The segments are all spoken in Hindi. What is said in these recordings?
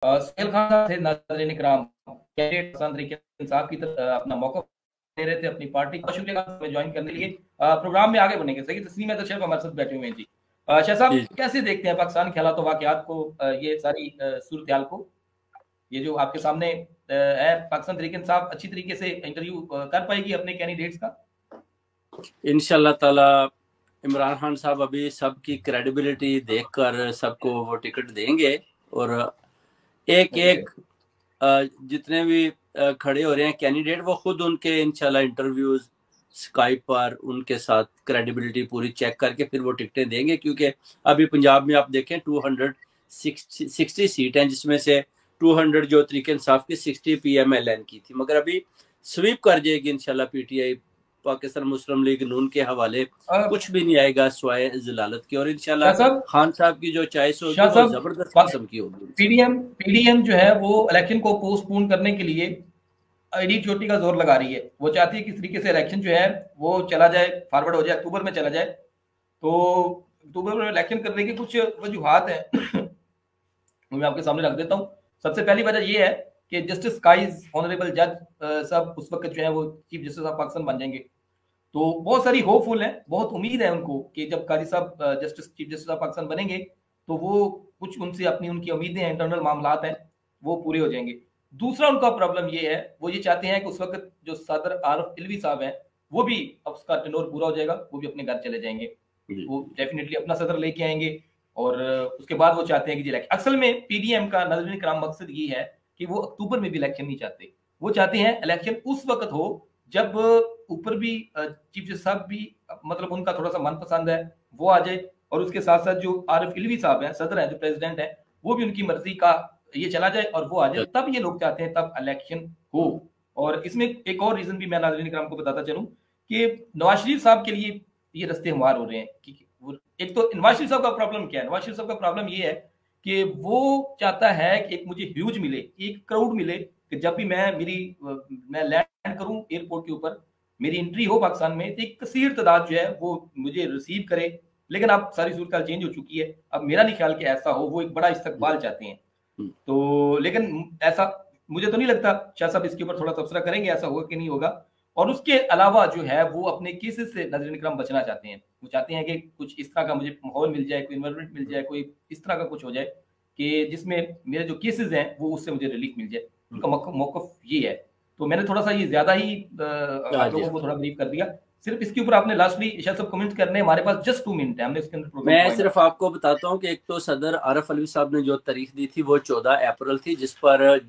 सुहेल खान साहब थे नाज़रीन इकराम, कैंडिडेट पसंद तरीके इंसाफ की तरफ अपना मौका दे रहे थे अपनी पार्टी को। शुक्रिया हमें ज्वाइन करने के लिए। प्रोग्राम में आगे बढ़ेंगे। सही तस्लीम है तो शेफ हमारे साथ बैठे हुए हैं जी। शाह जी साहब कैसे देखते हैं पाकिस्तान के हालात वाकयात को, ये सारी सूरत हाल को, ये जो आपके सामने है, पाकिस्तान तरीके इंसाफ अच्छी तरीके से इंटरव्यू कर पाएगी अपने कैंडिडेट्स का? इंशाल्लाह ताला इमरान खान साहब अभी सबकी क्रेडिबिलिटी देखकर सबको वो टिकट देंगे और एक एक जितने भी खड़े हो रहे हैं कैंडिडेट वो खुद उनके इंशाल्लाह इंटरव्यूज स्काइप पर उनके साथ क्रेडिबिलिटी पूरी चेक करके फिर वो टिकटें देंगे। क्योंकि अभी पंजाब में आप देखें 260 सीट हैं, जिसमें से 200 जो तरीके इंसाफ की 60 PMLN की थी, मगर अभी स्वीप कर जाएगी इंशाल्लाह PTI पाकिस्तान मुस्लिम लीग नून के हवाले कुछ भी नहीं आएगा सिवाय जलालत की। और इंशाल्लाह खान साहब की जो चॉइस होगी वो जबरदस्त किस्म की होगी। पीडीएम जो है वो इलेक्शन को पोस्टपोन करने के लिए आईडी चोटी का जोर लगा रही है। वो चाहती है किस तरीके से इलेक्शन जो है वो चला जाए, फॉरवर्ड हो जाए, अक्टूबर में चला जाए। तो अक्टूबर में इलेक्शन करने की कुछ वजूहात हैं वो मैं आपके सामने रख देता हूँ। सबसे पहली वजह ये है कि जस्टिस काइज ऑनरेबल जज साहब उस वक्त जो है वो चीफ जस्टिस ऑफ पाकिस्तान बन जाएंगे। तो बहुत सारी होपफुल है, बहुत उम्मीद है उनको कि जब काजी साहब चीफ जस्टिस ऑफ पाकिस्तान बनेंगे तो वो कुछ उनसे अपनी उनकी उम्मीदें हैं, इंटरनल मामलात हैं, वो पूरे हो जाएंगे। दूसरा उनका प्रॉब्लम ये है, वो ये चाहते हैं कि उस वक्त जो सदर आरिफ अलवी साहब हैं वो भी, अब उसका टेन्योर पूरा हो जाएगा, वो भी अपने घर चले जाएंगे। वो डेफिनेटली अपना सदर लेके आएंगे और उसके बाद वो चाहते हैं कि इलेक्शन, असल में पीडीएम का नाज़रीन इकराम मकसद ये है कि वो अक्टूबर में भी इलेक्शन नहीं चाहते। वो चाहते हैं इलेक्शन उस वक्त हो जब ऊपर भी चीफ जस्टिस साहब भी, मतलब उनका थोड़ा सा मनपसंद है वो आ जाए, और उसके साथ साथ जो आरिफ अलवी साहब हैं, सदर हैं, जो प्रेसिडेंट है, वो भी उनकी मर्जी का ये चला जाए और वो आ जाए, तब ये लोग चाहते हैं तब इलेक्शन हो। और इसमें एक और रीजन भी मैं नाज़रीन इकराम को बताता चलूं कि नवाज शरीफ साहब के लिए ये रस्ते हमवार हो रहे हैं। कि एक तो नवाज शरीफ साहब का प्रॉब्लम क्या है? नवाज शरीफ साहब का प्रॉब्लम ये है कि वो चाहता है कि एक मुझे ह्यूज मिले, एक क्राउड मिले, कि जब भी मैं लैंड करूं एयरपोर्ट के ऊपर, मेरी एंट्री हो पाकिस्तान में, तो एक कसीर तादाद जो है वो मुझे रिसीव करे। लेकिन अब सारी सूरत चेंज हो चुकी है, अब मेरा नहीं ख्याल कि ऐसा हो। वो एक बड़ा इस्तकबाल चाहते हैं। तो लेकिन ऐसा मुझे तो नहीं लगता। शाह साहब इसके ऊपर थोड़ा तबसरा करेंगे ऐसा होगा कि नहीं होगा। और उसके अलावा जो है वो अपने केसेस से नाज़रीन इकराम बचना चाहते हैं। वो चाहते हैं कि कुछ इस तरह का मुझे माहौल मिल जाए, कोई इन्वायरमेंट मिल जाए, कोई इस तरह का कुछ हो जाए कि जिसमें मेरे जो केसेस हैं वो उससे मुझे रिलीफ मिल जाए। उनका मौकफ ये है। तो मैंने थोड़ा सा ये ज्यादा ही आप लोगों को थोड़ा ब्रीफ कर दिया। सिर्फ इसके ऊपर आपने लास्टली शायद सब कमेंट करने, हमारे पास जस्ट 2 मिनट है, हमने इसके अंदर मैं सिर्फ आपको बताता हूँ कि एक तो सदर आरिफ अलवी साहब ने जो तारीख दी थी वो 14 अप्रैल थी, जिस पर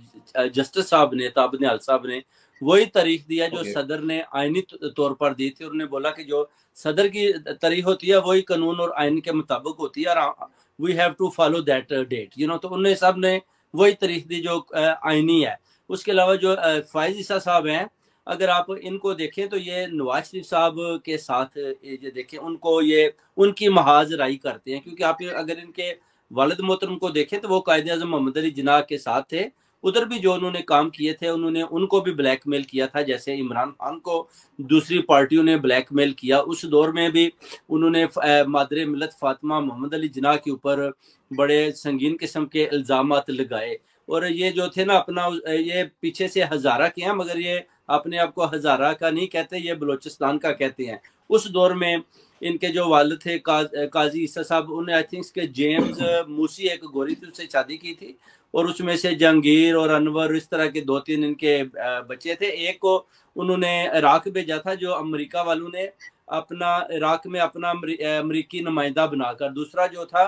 जस्टिस साहब ने, ताब निहाल साहब ने वही तारीख दिया जो सदर ने आईनी तौर पर दी थी। उन्होंने बोला कि जो सदर की तारीख होती है वही कानून और आइन के मुताबिक होती है और we have to follow that date, तो उन्होंने सब ने वही तारीख दी जो आईनी है। उसके अलावा जो फायज ईसा साहब हैं, अगर आप इनको देखें तो ये नवाज शरीफ साहब के साथ ये देखें, उनको ये उनकी महाज राई करते हैं। क्योंकि आप अगर इनके वालिद मोहतरम को देखें तो वो कायदे आज़म मोहम्मद अली जिन्ना के साथ थे। उधर भी जो उन्होंने काम किए थे, उन्होंने उनको भी ब्लैकमेल किया था, जैसे इमरान खान को दूसरी पार्टियों ने ब्लैकमेल किया। उस दौर में भी उन्होंने मादरे मिलत फातिमा मोहम्मद अली जिन्ना के ऊपर बड़े संगीन किस्म के इल्ज़ामात लगाए। और ये जो थे ना, अपना ये पीछे से हज़ारा के हैं, मगर ये अपने आप को हज़ारा का नहीं कहते, ये बलोचिस्तान का कहते हैं। उस दौर में इनके जो वालिद थे काजी ईसा साहब, उन्हें आई थिंक के जेम्स मूसी एक गोरी थी, उससे शादी की थी और उसमें से जहांगीर और अनवर इस तरह के 2-3 इनके बच्चे थे। एक को उन्होंने इराक भेजा था, जो अमेरिका वालों ने अपना इराक में अपना अमरीकी नुमाइंदा बनाकर। दूसरा जो था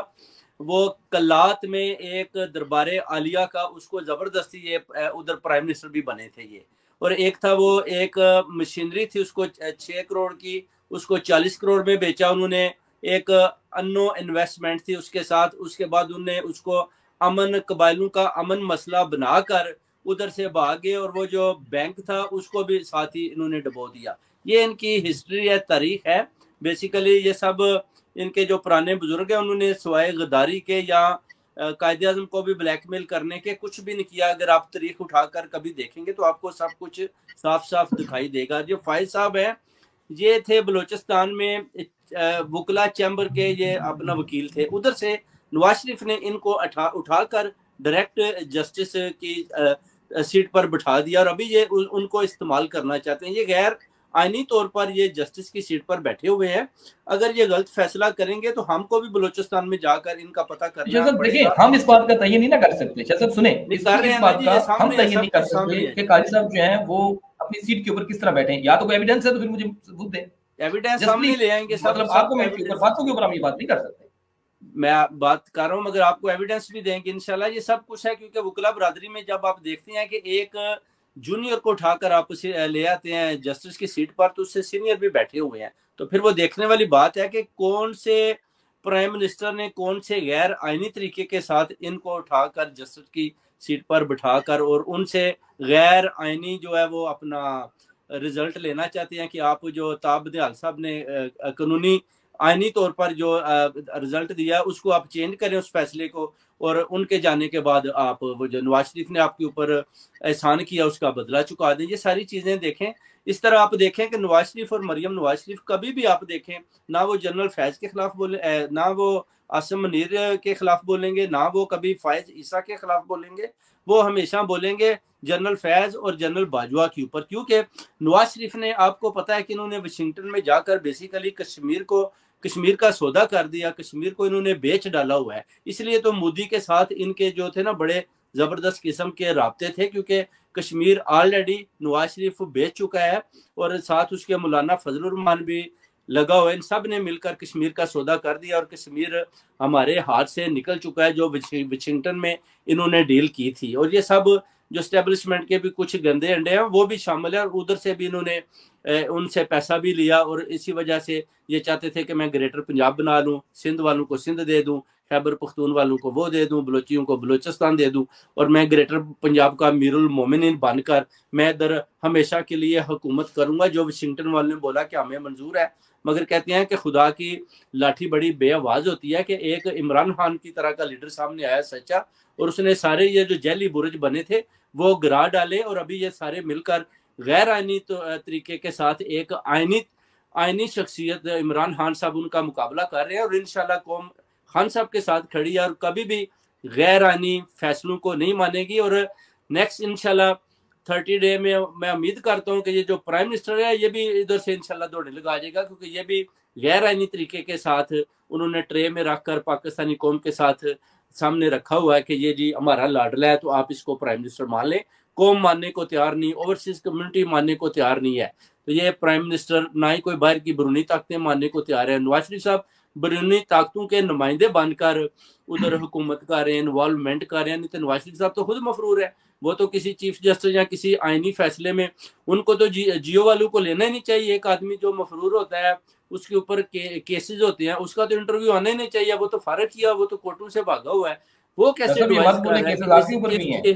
वो कल्लात में एक दरबारे आलिया का, उसको जबरदस्ती ये उधर प्राइम मिनिस्टर भी बने थे ये। और एक था वो एक मशीनरी थी, उसको 6 करोड़ की, उसको 40 करोड़ में बेचा उन्होंने। एक अन्नो इन्वेस्टमेंट थी उसके साथ। उसके बाद उन्होंने उसको अमन कबायलों का अमन मसला बनाकर उधर से भागे और वो जो बैंक था उसको भी साथ ही इन्होंने डुबो दिया। ये इनकी हिस्ट्री है, तारीख है। बेसिकली ये सब इनके जो पुराने बुजुर्ग हैं उन्होंने सिवाय गद्दारी के या कायदे आज़म को भी ब्लैकमेल करने के कुछ भी नहीं किया। अगर आप तारीख उठाकर कभी देखेंगे तो आपको सब कुछ साफ साफ दिखाई देगा। जो फायज साहब हैं, ये थे बलोचिस्तान में वकला चैम्बर के, ये अपना वकील थे। उधर से नवाज शरीफ ने इनको उठाकर डायरेक्ट जस्टिस की सीट पर बिठा दिया और अभी ये उनको इस्तेमाल करना चाहते हैं। ये गैर आईनी तौर पर ये जस्टिस की सीट पर बैठे हुए हैं। अगर ये गलत फैसला करेंगे तो हमको भी बलोचिस्तान में जाकर इनका पता करना देखिए, पड़ेगा। हम इस बात का तयन नहीं ना कर सकते शाह साहब, सुने, इस बात का हम तयन नहीं कर सकते कि कारी साहब जो है वो अपनी सीट के ऊपर किस तरह बैठे हैं। या तो कोई एविडेंस है तो फिर मुझे सबूत दें, एविडेंस सामने ले आएंगे। मतलब आर्गुमेंट के ऊपर, बातों के ऊपर हम ये बात नहीं कर सकते। मैं बात कर रहा हूँ, मगर आपको एविडेंस भी देंगे इंशाल्लाह। ये सब कुछ है क्योंकि वकला बरादरी में जब आप देखते हैं कि एक जूनियर को उठाकर आप उसे ले आते हैं जस्टिस की सीट पर, तो उससे सीनियर भी बैठे हुए हैं, तो फिर वो देखने वाली बात है कि कौन से प्राइम मिनिस्टर ने कौन से गैर आईनी तरीके के साथ इनको उठाकर जस्टिस की सीट पर बिठाकर और उनसे गैर आईनी जो है वो अपना रिजल्ट लेना चाहते हैं कि आप जो ताब निहाल साहब ने कानूनी आईनी तौर पर जो रिजल्ट दिया उसको आप चेंज करें उस फैसले को, और उनके जाने के बाद आप वो जो नवाज शरीफ ने आपके ऊपर एहसान किया उसका बदला चुका दें। ये सारी चीजें देखें। इस तरह आप देखें कि नवाज शरीफ और मरियम नवाज शरीफ कभी भी आप देखें ना वो जनरल फैज के खिलाफ बोले, ना वो आसिम मुनीर के खिलाफ बोलेंगे, ना वो कभी फायज ईसा के खिलाफ बोलेंगे। वो हमेशा बोलेंगे जनरल फैज और जनरल बाजवा के ऊपर, क्योंकि नवाज शरीफ ने, आपको पता है कि इन्होंने वाशिंगटन में जाकर बेसिकली कश्मीर का सौदा कर दिया, कश्मीर को इन्होंने बेच डाला हुआ है। इसलिए तो मोदी के साथ इनके जो थे ना बड़े जबरदस्त किस्म के राब्ते थे, क्योंकि कश्मीर ऑलरेडी नवाज शरीफ बेच चुका है और साथ उसके मौलाना फजलुर रहमान भी लगा हुआ है। इन सब ने मिलकर कश्मीर का सौदा कर दिया और कश्मीर हमारे हाथ से निकल चुका है जो वाशिंगटन में इन्होंने डील की थी। और ये सब जो स्टैब्लिशमेंट के भी कुछ गंदे अंडे हैं वो भी शामिल है, और उधर से भी इन्होंने उनसे पैसा भी लिया, और इसी वजह से ये चाहते थे कि मैं ग्रेटर पंजाब बना लूँ, सिंध वालों को सिंध दे दूँ, खैबर पख्तून वालों को वो दे दूँ, बलोचियों को बलोचिस्तान दे दूँ, और मैं ग्रेटर पंजाब का अमीरुल मोमिनीन बनकर मैं इधर हमेशा के लिए हुकूमत करूंगा। जो वाशिंगटन वालों ने बोला कि हमें मंजूर है, मगर कहते हैं कि खुदा की लाठी बड़ी बेआवाज होती है कि एक इमरान खान की तरह का लीडर सामने आया सच्चा, और उसने सारे ये जो जैली बुर्ज बने थे वो गिरा डाले, और अभी ये सारे मिलकर गैर आईनी तरीके के साथ एक आईनी शख्सियत इमरान खान साहब उनका मुकाबला कर रहे हैं, और इंशाल्लाह कौम खान साहब के साथ खड़ी है और कभी भी गैर आईनी फैसलों को नहीं मानेगी। और नेक्स्ट इंशाल्लाह 30 डे में मैं उम्मीद करता हूँ कि ये जो प्राइम मिनिस्टर है ये भी इधर से इंशाल्लाह दौड़ने लगा जाएगा, क्योंकि ये भी गैर आईनी तरीके के साथ उन्होंने ट्रे में रखकर पाकिस्तानी कौम के साथ सामने रखा हुआ है कि ये जी हमारा लाडला है तो आप इसको प्राइम मिनिस्टर मान लें। कौम मानने को तैयार नहीं, ओवरसीज कम्युनिटी मानने को तैयार नहीं है, तो ये प्राइम मिनिस्टर ना ही कोई बाहर की बैरूनी ताकतें मानने को तैयार है। नवाज शरीफ साहब बैरूनी ताकतों के नुमाइंदे बनकर उधर हुकूमत कर रहे हैं, इन्वॉल्वमेंट कर रहे हैं। नहीं तो नवाज शरीफ साहब तो खुद मफरूर है, वो तो किसी चीफ जस्टिस या किसी आईनी फैसले में उनको तो जियो वालों को लेना ही नहीं चाहिए। एक आदमी जो मफरूर होता है उसके ऊपर केसेस होते हैं, उसका तो इंटरव्यू आना ही नहीं चाहिए। वो तो फारिग किया, वो तो कोर्टों से भागा हुआ है, वो कैसे एडवाइस कर रहा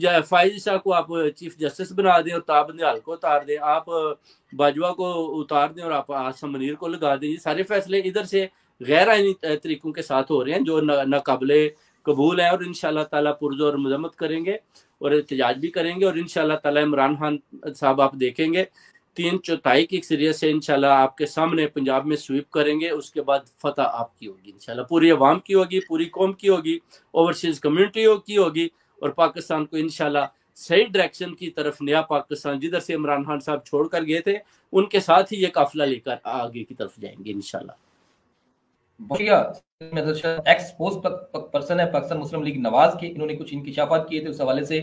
है फाइज ईसा को आप चीफ जस्टिस बना दें और ताब निहाल को उतार दें, आप बाजवा को उतार दें और आप आसिम मुनीर को लगा दें। ये सारे फैसले इधर से गैर आईनी तरीकों के साथ हो रहे हैं जो नाकाबिले कबूल है, और इंशाल्लाह ताला पुरजोर मजम्मत करेंगे और एहतजाज भी करेंगे। और इंशाल्लाह ताला इमरान खान साहब आप देखेंगे 3/4 की सीरियस से इंशाल्लाह आपके सामने पंजाब में स्वीप करेंगे, उसके बाद फतह आपकी होगी इंशाल्लाह, पूरी अवाम की होगी, पूरी कौम की होगी, ओवरसीज कम्युनिटी की होगी, और पाकिस्तान को इंशाल्लाह सही डायरेक्शन की तरफ, नया पाकिस्तान जिधर से इमरान खान साहब छोड़कर गए थे उनके साथ ही ये काफिला लेकर आगे की तरफ जाएंगे इंशाल्लाह। एक्स पोस्ट पर्सन है पाकिस्तान मुस्लिम लीग नवाज के, इन्होंने कुछ इंकिशाफात किए थे, उस हवाले से